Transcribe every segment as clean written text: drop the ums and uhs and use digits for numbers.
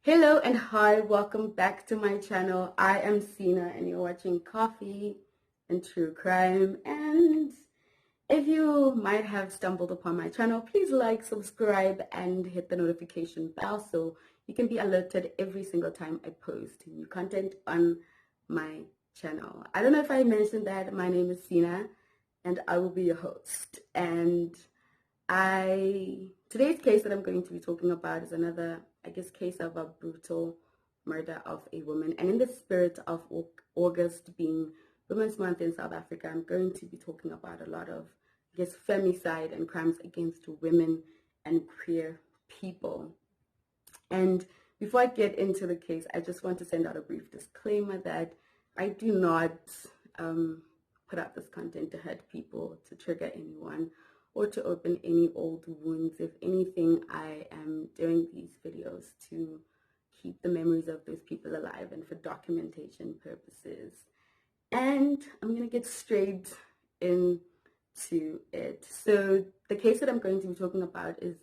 Hello and hi, welcome back to my channel. I am Sina and you're watching Coffee and True Crime. And if you might have stumbled upon my channel, please like, subscribe, and hit the notification bell so you can be alerted every single time I post new content on my channel. I don't know if I mentioned that my name is Sina and I will be your host. And today's case that I'm going to be talking about is another, case of a brutal murder of a woman. And in the spirit of August being Women's Month in South Africa, I'm going to be talking about a lot of, femicide and crimes against women and queer people. And before I get into the case, I just want to send out a brief disclaimer that I do not put out this content to hurt people, to trigger anyone, or to open any old wounds. If anything, I am doing these videos to keep the memories of those people alive and for documentation purposes. And I'm going to get straight into it. So the case that I'm going to be talking about is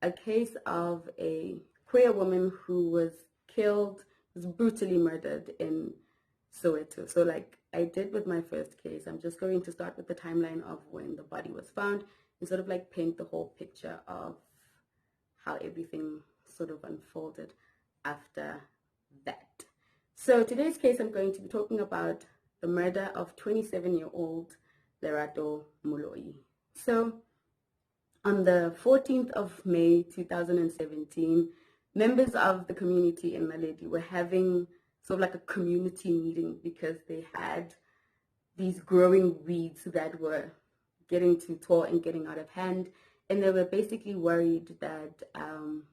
a case of a queer woman who was brutally murdered in Soweto. So like I did with my first case, I'm just going to start with the timeline of when the body was found and sort of like paint the whole picture of how everything sort of unfolded after that. So today's case, I'm going to be talking about the murder of 27-year-old Lerato Moloi. So on the 14th of May 2017, members of the community in Naledi were having sort of like a community meeting because they had these growing weeds that were getting too tall and getting out of hand. And they were basically worried that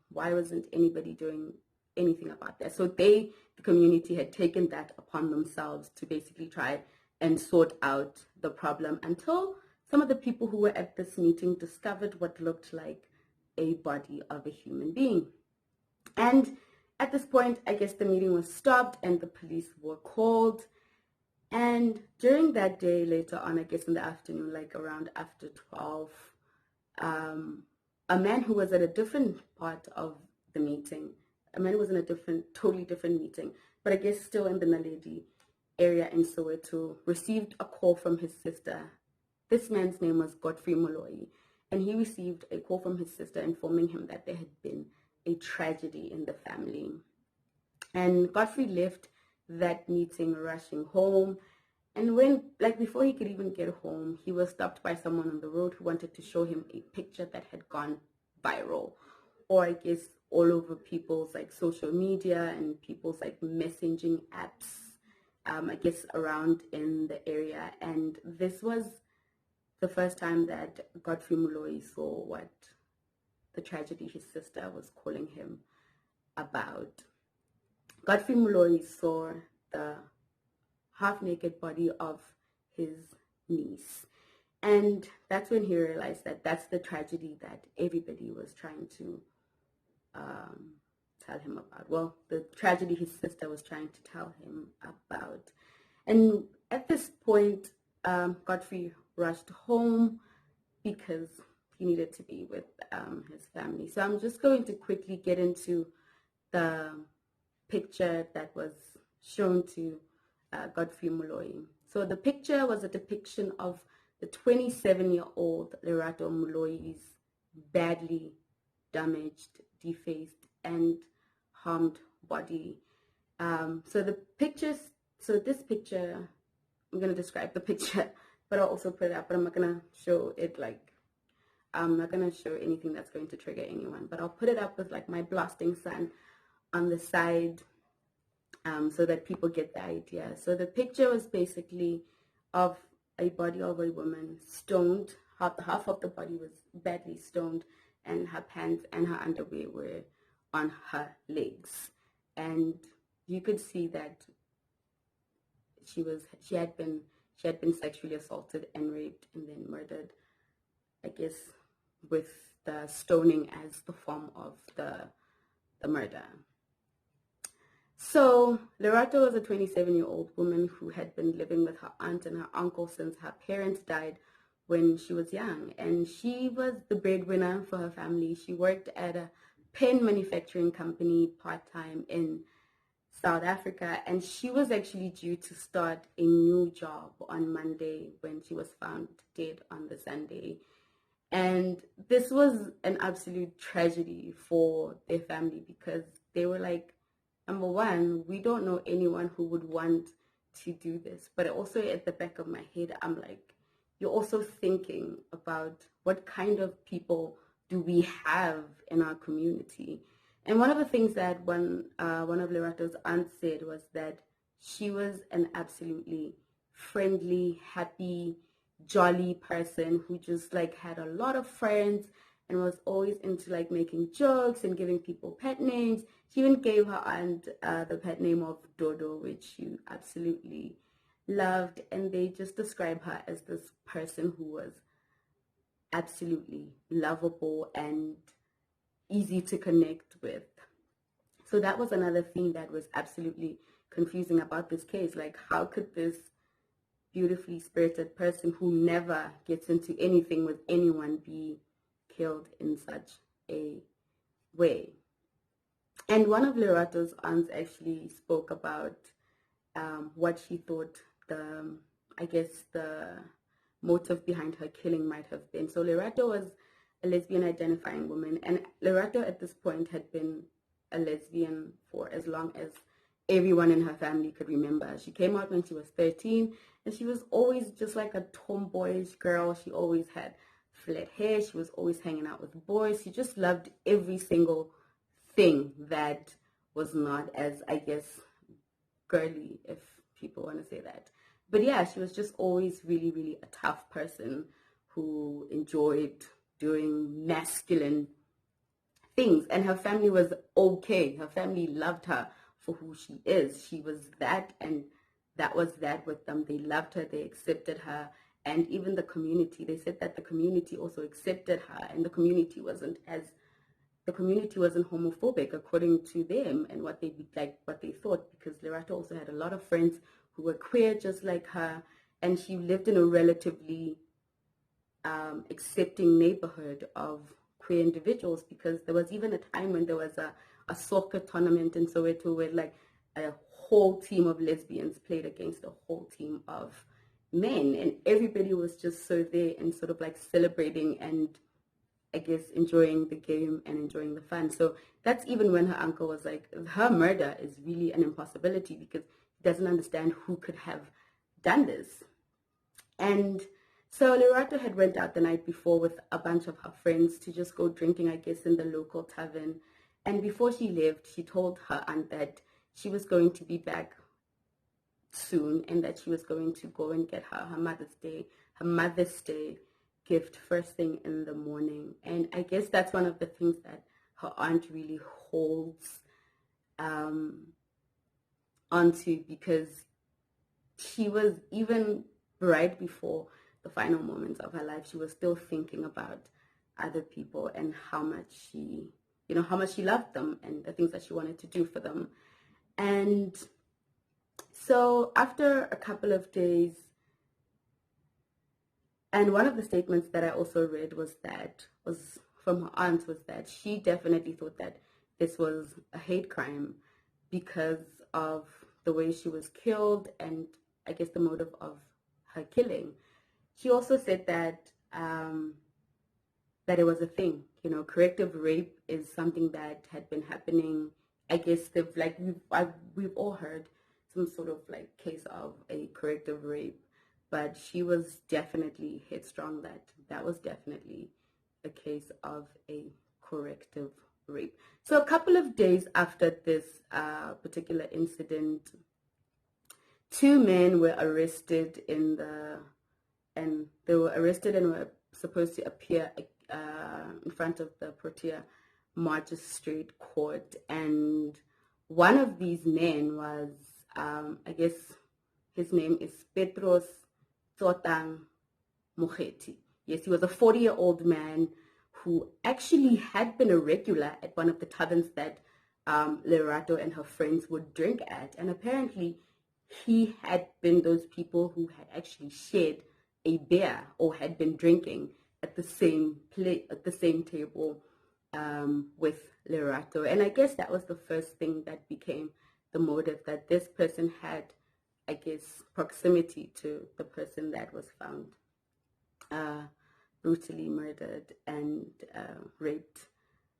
why wasn't anybody doing anything about that? So the community had taken that upon themselves to basically try and sort out the problem until some of the people who were at this meeting discovered what looked like a body of a human being. And at this point, I guess the meeting was stopped and the police were called. And during that day, later on, I guess in the afternoon, like around after 12, a man who was at a different part of the meeting, a man who was in a totally different meeting, but I guess still in the Naledi area in Soweto, received a call from his sister. This man's name was Godfrey Moloi, and he received a call from his sister informing him that there had been a tragedy in the family. And Godfrey left that meeting rushing home. And before he could even get home, he was stopped by someone on the road who wanted to show him a picture that had gone viral, or I guess all over people's like social media and people's like messaging apps, I guess around in the area. And this was the first time that Godfrey Moloi saw what the tragedy his sister was calling him about. Godfrey Moloi saw the half-naked body of his niece. And that's when he realized that that's the tragedy that everybody was trying to tell him about. Well, the tragedy his sister was trying to tell him about. And at this point, Godfrey rushed home because he needed to be with his family. So I'm just going to quickly get into the picture that was shown to Godfrey Moloi. So the picture was a depiction of the 27-year-old Lerato Moloi's badly damaged, defaced, and harmed body. So this picture, I'm going to describe the picture, but I'll also put it up, but I'm not going to show it I'm not going to show anything that's going to trigger anyone, but I'll put it up with like my blasting sun on the side so that people get the idea. So the picture was basically of a body of a woman stoned. Half of the body was badly stoned, and her pants and her underwear were on her legs. And you could see that she had been sexually assaulted and raped and then murdered, I guess, with the stoning as the form of the murder. So Lerato was a 27-year-old woman who had been living with her aunt and her uncle since her parents died when she was young. And she was the breadwinner for her family. She worked at a pen manufacturing company part-time in South Africa, and she was actually due to start a new job on Monday when she was found dead on the Sunday. And this was an absolute tragedy for their family because they were like, number one, we don't know anyone who would want to do this. But also at the back of my head, I'm like, you're also thinking about what kind of people do we have in our community. And one of the things that one of Lerato's aunts said was that she was an absolutely friendly, happy, jolly person who just like had a lot of friends and was always into like making jokes and giving people pet names. She even gave her aunt the pet name of Dodo, which she absolutely loved, and they just describe her as this person who was absolutely lovable and easy to connect with. So that was another thing that was absolutely confusing about this case. Like, how could this beautifully spirited person who never gets into anything with anyone be killed in such a way? And one of Lerato's aunts actually spoke about what she thought I guess, the motive behind her killing might have been. So Lerato was a lesbian identifying woman, and Lerato at this point had been a lesbian for as long as everyone in her family could remember. She came out when she was 13, and she was always just like a tomboyish girl. She always had flat hair. She was always hanging out with boys. She just loved every single thing that was not as, I guess, girly, if people want to say that. But yeah, she was just always really, really a tough person who enjoyed doing masculine things. And her family was okay. Her family loved her for who she is. She was that, and that was that with them. They loved her. They accepted her. And even the community, they said that the community also accepted her, and the community wasn't homophobic according to them and what they thought, because Lerato also had a lot of friends who were queer just like her, and she lived in a relatively accepting neighborhood of queer individuals, because there was even a time when there was a soccer tournament in Soweto where like a whole team of lesbians played against a whole team of men, and everybody was just so there and sort of like celebrating and, I guess, enjoying the game and enjoying the fun. So that's even when her uncle was like, her murder is really an impossibility because he doesn't understand who could have done this. And so Lerato had went out the night before with a bunch of her friends to just go drinking, I guess, in the local tavern. And before she left, she told her aunt that she was going to be back soon and that she was going to go and get her Mother's Day gift first thing in the morning. And I guess that's one of the things that her aunt really holds onto, because she was, even right before the final moments of her life, she was still thinking about other people and how much she loved them and the things that she wanted to do for them. And so after a couple of days, and one of the statements that I also read was from her aunt, was that she definitely thought that this was a hate crime because of the way she was killed and, I guess, the motive of her killing. She also said that that it was a thing. Corrective rape is something that had been happening. I guess we've all heard some sort of like case of a corrective rape, but she was definitely headstrong that that was definitely a case of a corrective rape. So a couple of days after this particular incident, two men were arrested and they were arrested and were supposed to appear in front of the Protea Magistrate Court. And one of these men was, I guess his name is Petros Tsotang Mokgeti. Yes, he was a 40-year-old man who actually had been a regular at one of the taverns that Lerato and her friends would drink at. And apparently he had been those people who had actually shared a beer or had been drinking at the same table with Lerato. And I guess that was the first thing that became the motive, that this person had, I guess, proximity to the person that was found uh, brutally murdered and raped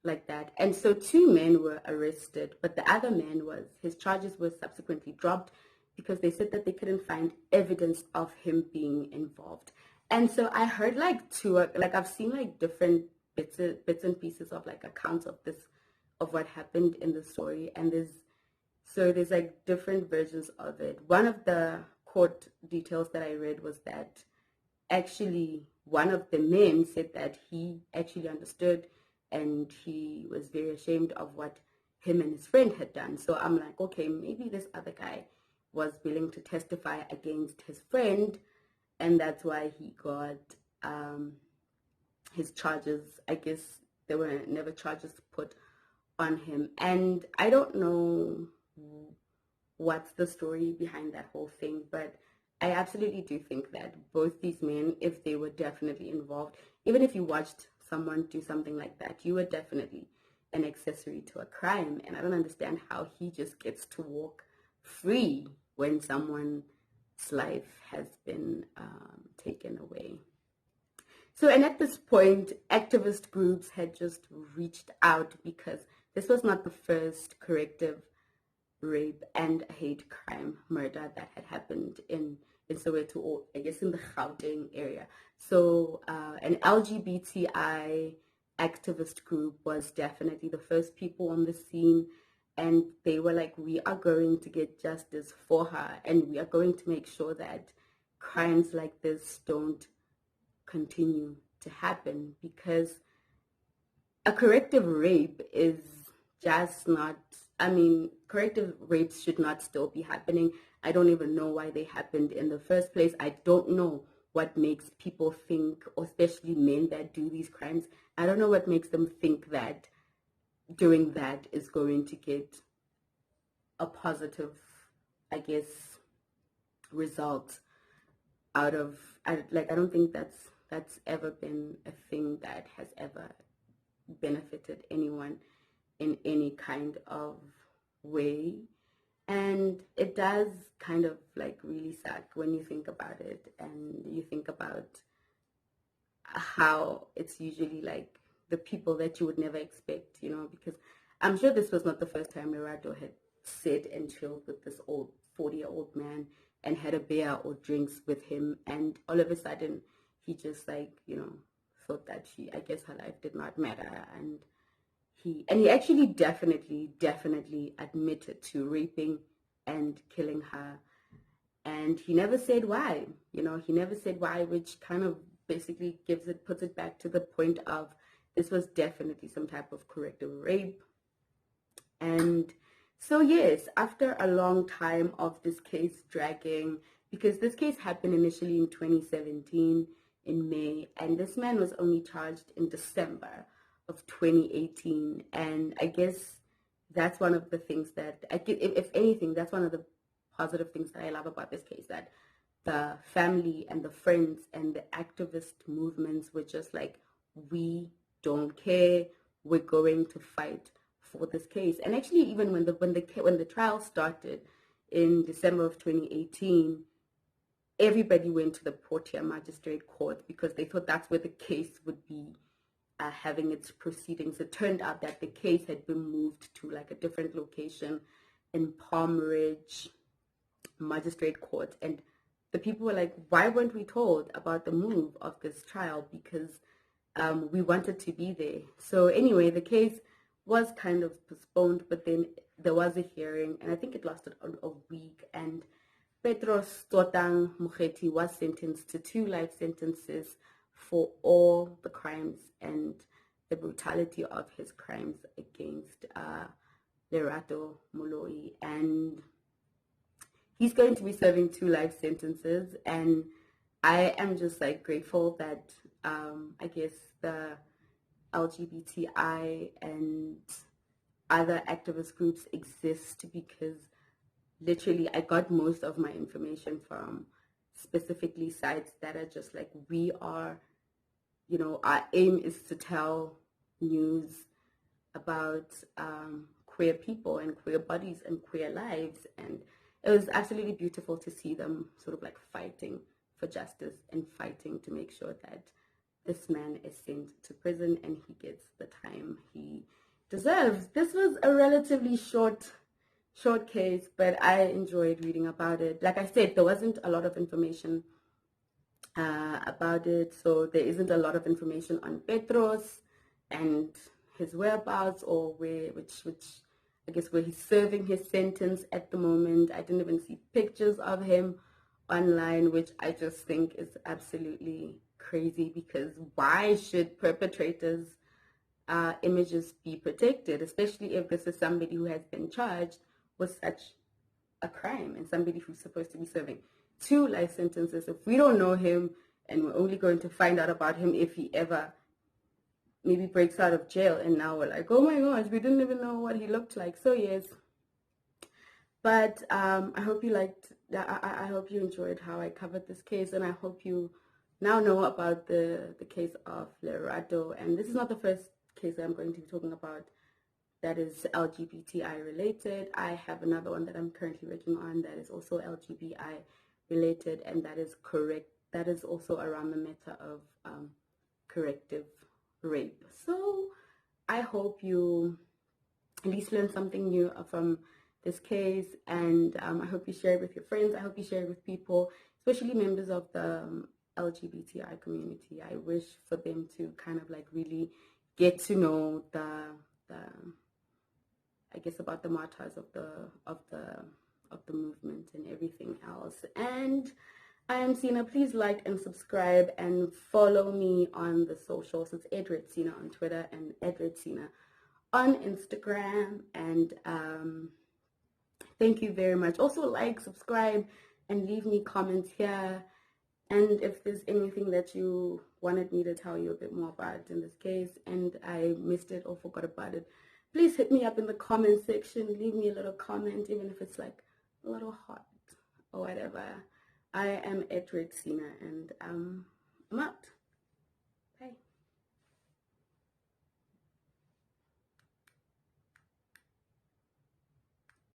like that. And so two men were arrested, but the other man his charges were subsequently dropped because they said that they couldn't find evidence of him being involved. And so I heard like like I've seen like different bits and pieces of like accounts of this, of what happened in the story. And there's like different versions of it. One of the court details that I read was that actually one of the men said that he actually understood and he was very ashamed of what him and his friend had done. So I'm like, okay, maybe this other guy was willing to testify against his friend, and that's why he got his charges. I guess there were never charges put on him. And I don't know what's the story behind that whole thing, but I absolutely do think that both these men, if they were definitely involved, even if you watched someone do something like that, you were definitely an accessory to a crime. And I don't understand how he just gets to walk free when someone's life has been taken away. So, and at this point, activist groups had just reached out because this was not the first corrective rape and hate crime murder that had happened in Soweto, or I guess in the Gauteng area. So an LGBTI activist group was definitely the first people on the scene, and they were like, we are going to get justice for her, and we are going to make sure that crimes like this don't continue to happen, because a corrective rape is just not, I mean, corrective rapes should not still be happening. I don't even know why they happened in the first place. I don't know what makes people think, or especially men that do these crimes, I don't know what makes them think that doing that is going to get a positive, I guess, result out of, I don't think that's ever been a thing that has ever benefited anyone in any kind of way. And it does kind of like really suck when you think about it, and you think about how it's usually like the people that you would never expect, because I'm sure this was not the first time Lerato had sat and chilled with this old 40-year-old man and had a beer or drinks with him, and all of a sudden he just like, thought that I guess her life did not matter, and he actually definitely admitted to raping and killing her. And he never said why. He never said why, which kind of basically puts it back to the point of this was definitely some type of corrective rape. And so yes, after a long time of this case dragging, because this case happened initially in 2017 in May, and this man was only charged in December of 2018. And I guess that's one of the things that, if anything, that's one of the positive things that I love about this case, that the family and the friends and the activist movements were just like, we don't care, we're going to fight for this case. And actually, even when the trial started in December of 2018, everybody went to the Portia Magistrate Court because they thought that's where the case would be having its proceedings. It turned out that the case had been moved to like a different location in Palm Ridge Magistrate Court, and the people were like, why weren't we told about the move of this trial? Because we wanted to be there. So anyway, the case was kind of postponed, but then there was a hearing, and I think it lasted a week, and Petros Totang Mugeti was sentenced to 2 life sentences for all the crimes and the brutality of his crimes against Lerato Moloi. And he's going to be serving 2 life sentences, and I am just like grateful that I guess the LGBTI and other activist groups exist, because literally I got most of my information from specifically sites that are just like, we are, our aim is to tell news about queer people and queer bodies and queer lives. And it was absolutely beautiful to see them sort of like fighting for justice and fighting to make sure that this man is sent to prison and he gets the time he deserves. This was a relatively short case, but I enjoyed reading about it. Like I said, there wasn't a lot of information about it, so there isn't a lot of information on Petros and his whereabouts, or which I guess where he's serving his sentence at the moment. I didn't even see pictures of him online, which I just think is absolutely crazy, because why should perpetrators images be protected, especially if this is somebody who has been charged with such a crime and somebody who's supposed to be serving 2 life sentences. If we don't know him and we're only going to find out about him if he ever maybe breaks out of jail, and now we're like, oh my gosh, we didn't even know what he looked like. So yes, but I hope you liked, I hope you enjoyed how I covered this case, and I hope you now know about the case of Lerato. And this is not the first case that I'm going to be talking about that is LGBTI related. I have another one that I'm currently working on that is also LGBTI related, and that is correct. That is also around the matter of corrective rape. So I hope you at least learn something new from this case, and I hope you share it with your friends. I hope you share it with people, especially members of the LGBTI community. I wish for them to kind of like really get to know the I guess about the martyrs of the movement and everything else. And I am Sina. Please like and subscribe and follow me on the socials. It's Edward Sina on Twitter and Edward Sina on Instagram. And thank you very much. Also like, subscribe, and leave me comments here. And if there's anything that you wanted me to tell you a bit more about in this case and I missed it or forgot about it, please hit me up in the comment section. Leave me a little comment, even if it's like a little heart or whatever. I am Edward Sina, and I'm out.